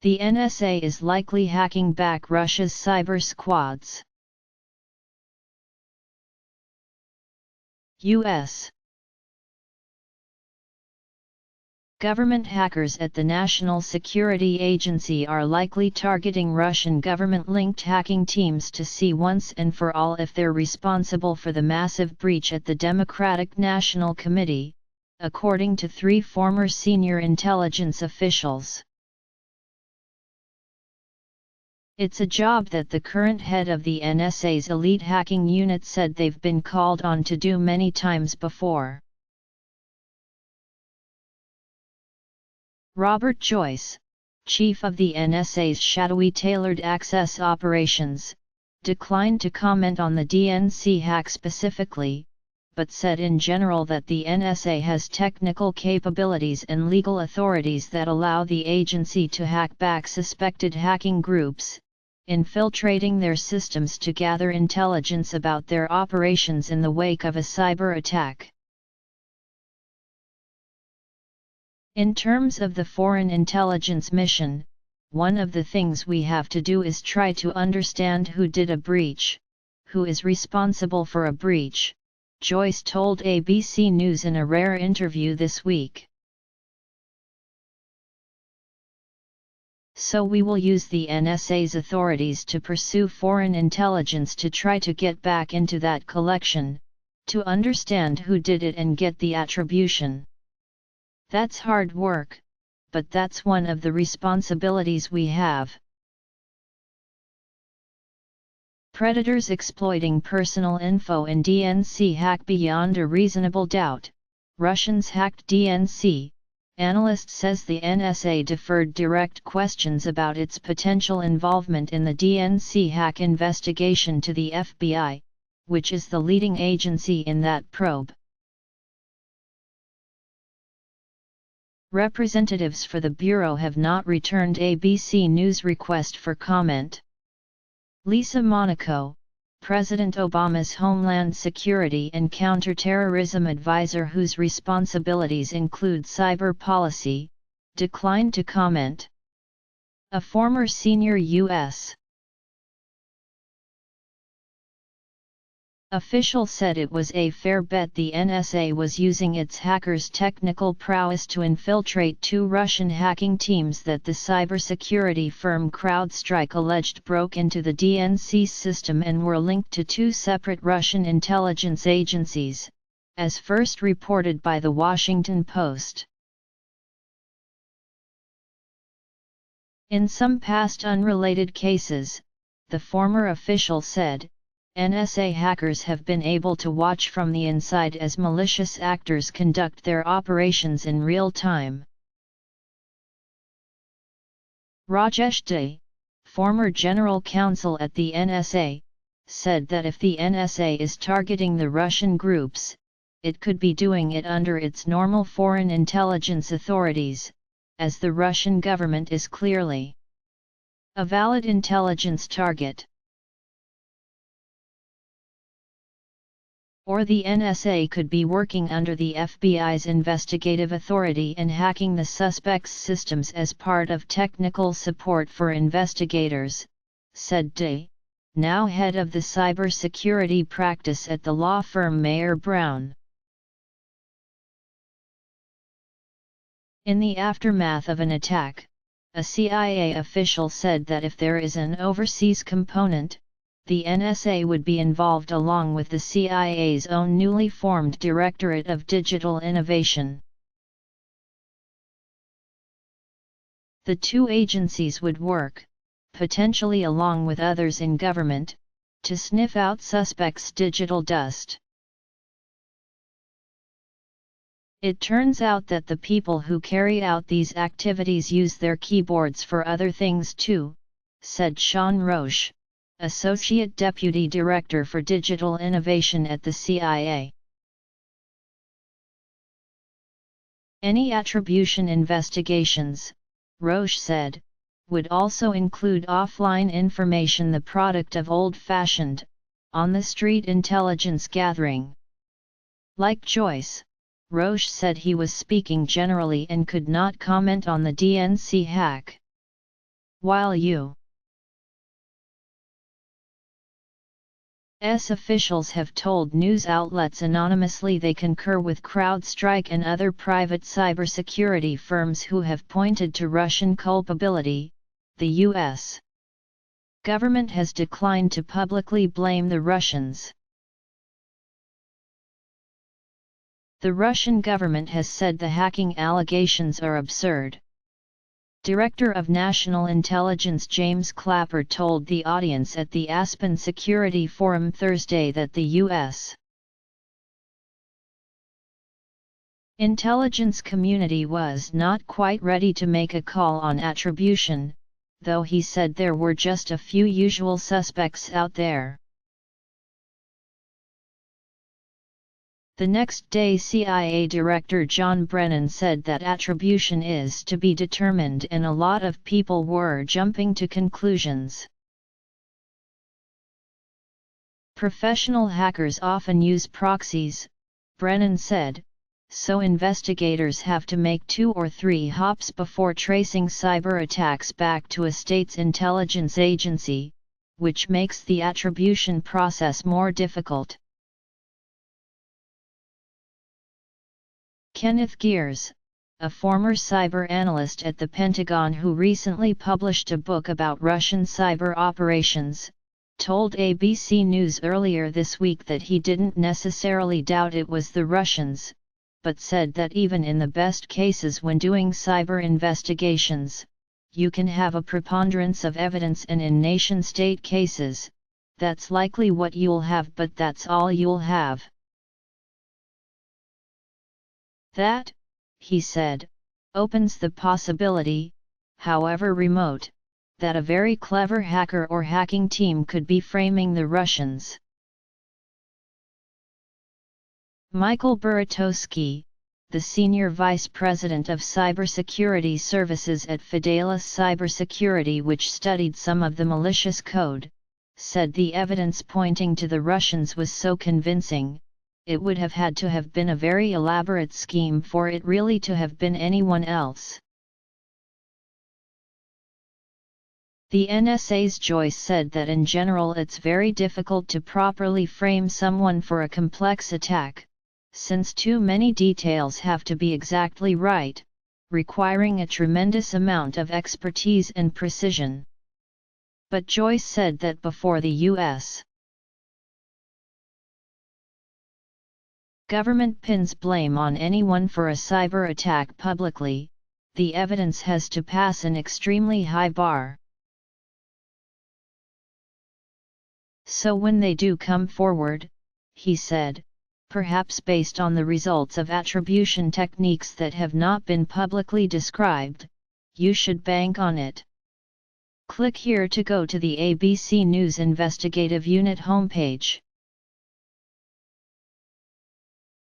The NSA is likely hacking back Russia's cyber squads. U.S. Government hackers at the National Security Agency are likely targeting Russian government-linked hacking teams to see once and for all if they're responsible for the massive breach at the Democratic National Committee, according to 3 former senior intelligence officials. It's a job that the current head of the NSA's elite hacking unit said they've been called on to do many times before. Robert Joyce, chief of the NSA's shadowy tailored access operations, declined to comment on the DNC hack specifically, but said in general that the NSA has technical capabilities and legal authorities that allow the agency to hack back suspected hacking groups, infiltrating their systems to gather intelligence about their operations in the wake of a cyber attack. In terms of the foreign intelligence mission, one of the things we have to do is try to understand who did a breach, who is responsible for a breach, Joyce told ABC News in a rare interview this week. So we will use the NSA's authorities to pursue foreign intelligence to try to get back into that collection, to understand who did it and get the attribution. That's hard work, but that's one of the responsibilities we have. Predators exploiting personal info in DNC hack beyond a reasonable doubt. Russians hacked DNC. Analyst says the NSA deferred direct questions about its potential involvement in the DNC hack investigation to the FBI, which is the leading agency in that probe. Representatives for the Bureau have not returned ABC News' request for comment. Lisa Monaco, President Obama's Homeland Security and Counterterrorism Advisor whose responsibilities include cyber policy, declined to comment. A former senior U.S. official said it was a fair bet the NSA was using its hackers' technical prowess to infiltrate 2 Russian hacking teams that the cybersecurity firm Crowdstrike alleged broke into the DNC's system and were linked to 2 separate Russian intelligence agencies, as first reported by The Washington Post. In some past unrelated cases, the former official said, NSA hackers have been able to watch from the inside as malicious actors conduct their operations in real time. Rajesh, former general counsel at the NSA, said that if the NSA is targeting the Russian groups, it could be doing it under its normal foreign intelligence authorities, as the Russian government is clearly a valid intelligence target. Or the NSA could be working under the FBI's investigative authority and hacking the suspects' systems as part of technical support for investigators, said Day, now head of the cybersecurity practice at the law firm Mayer Brown. In the aftermath of an attack, a CIA official said that if there is an overseas component, the NSA would be involved along with the CIA's own newly formed Directorate of Digital Innovation. The 2 agencies would work, potentially along with others in government, to sniff out suspects' digital dust. It turns out that the people who carry out these activities use their keyboards for other things too, said Sean Roche, Associate Deputy Director for Digital Innovation at the CIA. Any attribution investigations, Roche said, would also include offline information, the product of old-fashioned, on-the-street intelligence gathering. Like Joyce, Roche said he was speaking generally and could not comment on the DNC hack. While U.S. officials have told news outlets anonymously they concur with Crowdstrike and other private cybersecurity firms who have pointed to Russian culpability, the U.S. government has declined to publicly blame the Russians. The Russian government has said the hacking allegations are absurd. Director of National Intelligence James Clapper told the audience at the Aspen Security Forum Thursday that the U.S. intelligence community was not quite ready to make a call on attribution, though he said there were just a few usual suspects out there. The next day, CIA Director John Brennan said that attribution is to be determined, and a lot of people were jumping to conclusions. Professional hackers often use proxies, Brennan said, so investigators have to make 2 or 3 hops before tracing cyber attacks back to a state's intelligence agency, which makes the attribution process more difficult. Kenneth Gears, a former cyber analyst at the Pentagon who recently published a book about Russian cyber operations, told ABC News earlier this week that he didn't necessarily doubt it was the Russians, but said that even in the best cases when doing cyber investigations, you can have a preponderance of evidence, and in nation-state cases, that's likely what you'll have, but that's all you'll have. That, he said, opens the possibility, however remote, that a very clever hacker or hacking team could be framing the Russians. Michael Buratowski, the Senior Vice President of Cybersecurity Services at Fidelis Cybersecurity, which studied some of the malicious code, said the evidence pointing to the Russians was so convincing, it would have had to have been a very elaborate scheme for it really to have been anyone else. The NSA's Joyce said that in general it's very difficult to properly frame someone for a complex attack, since too many details have to be exactly right, requiring a tremendous amount of expertise and precision. But Joyce said that before the U.S. government pins blame on anyone for a cyber attack publicly, the evidence has to pass an extremely high bar. So when they do come forward, he said, perhaps based on the results of attribution techniques that have not been publicly described, you should bank on it. Click here to go to the ABC News Investigative Unit homepage.